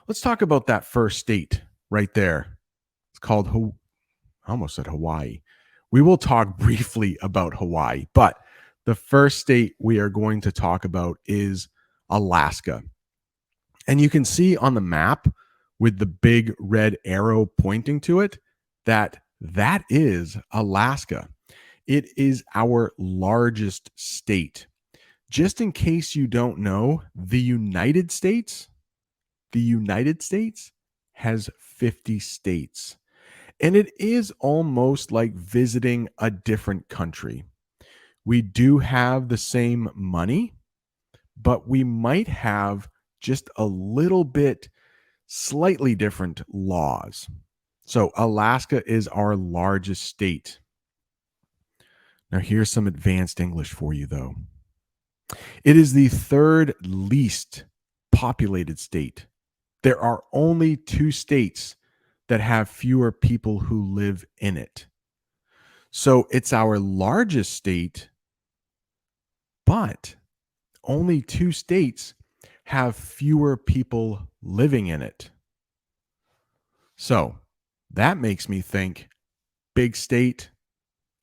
Let's talk about that first state right there. It's called I almost said Hawaii. We will talk briefly about Hawaii, but the first state we are going to talk about is Alaska. And you can see on the map with the big red arrow pointing to it that that is Alaska. It is our largest state. Just in case you don't know, the United States has 50 states. And it is almost like visiting a different country. We do have the same money, but we might have just a little bit slightly different laws. So, Alaska is our largest state. Now, here's some advanced English for you, though. It is the third least populated state. There are only two states that have fewer people who live in it. So it's our largest state, but only two states have fewer people living in it. So that makes me think big state,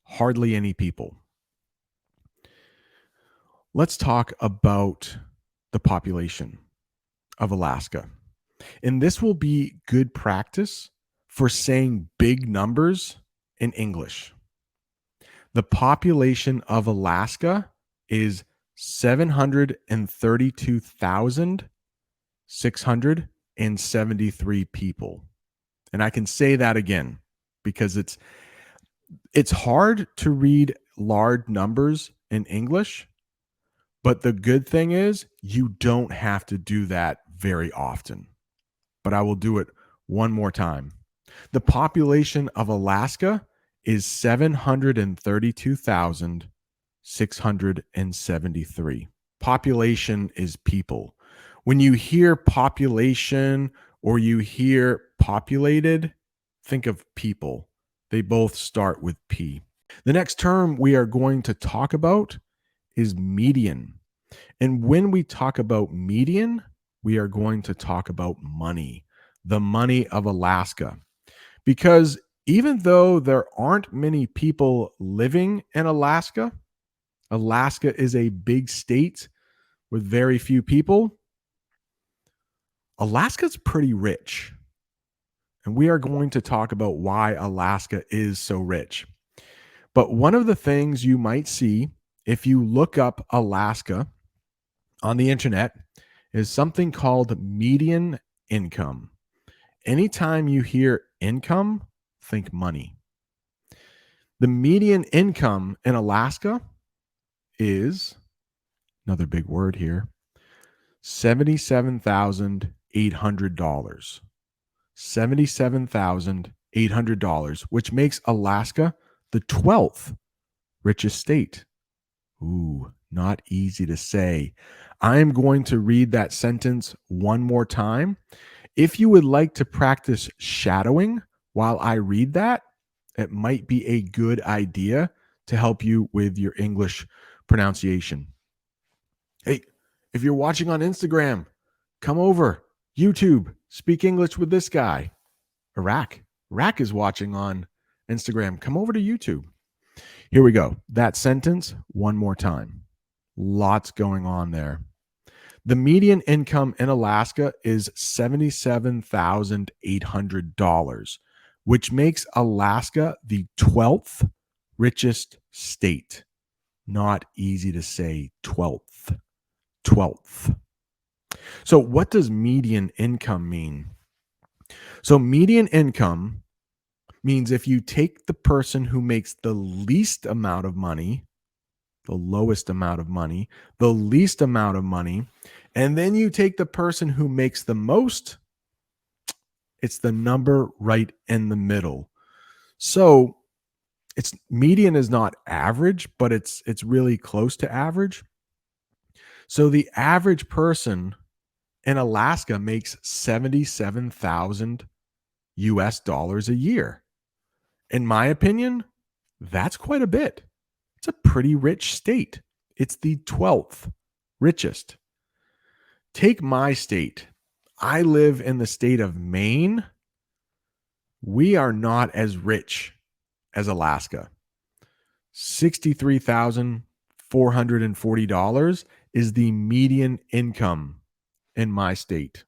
hardly any people. Let's talk about the population of Alaska. And this will be good practice for saying big numbers in English. The population of Alaska is 732,673 people. And I can say that again because it's hard to read large numbers in English, but the good thing is you don't have to do that very often. But I will do it one more time. The population of Alaska is 732,673. Population is people. When you hear population or you hear populated, think of people. They both start with P. The next term we are going to talk about is median. And when we talk about median, we are going to talk about money, the money of Alaska. Because even though there aren't many people living in Alaska, Alaska is a big state with very few people. Alaska's pretty rich. And we are going to talk about why Alaska is so rich. But one of the things you might see if you look up Alaska on the internet is something called median income. Anytime you hear income, think money. The median income in Alaska is, another big word here, $77,800. $77,800, which makes Alaska the 12th richest state. Ooh, not easy to say. I am going to read that sentence one more time. If you would like to practice shadowing while I read that, it might be a good idea to help you with your English pronunciation. Hey, if you're watching on Instagram, come over. YouTube, speak English with this guy. Iraq is watching on Instagram. Come over to YouTube. Here we go. That sentence one more time. Lots going on there. The median income in Alaska is $77,800, which makes Alaska the 12th richest state. Not easy to say 12th. 12th. So what does median income mean? So median income means if you take the person who makes the least amount of money, the lowest amount of money, the least amount of money, and then you take the person who makes the most, it's the number right in the middle. So it's median is not average, but it's really close to average. So the average person in Alaska makes 77,000 US dollars a year. In my opinion, that's quite a bit. It's a pretty rich state. It's the 12th richest. Take my state. I live in the state of Maine. We are not as rich as Alaska. $63,440 is the median income in my state.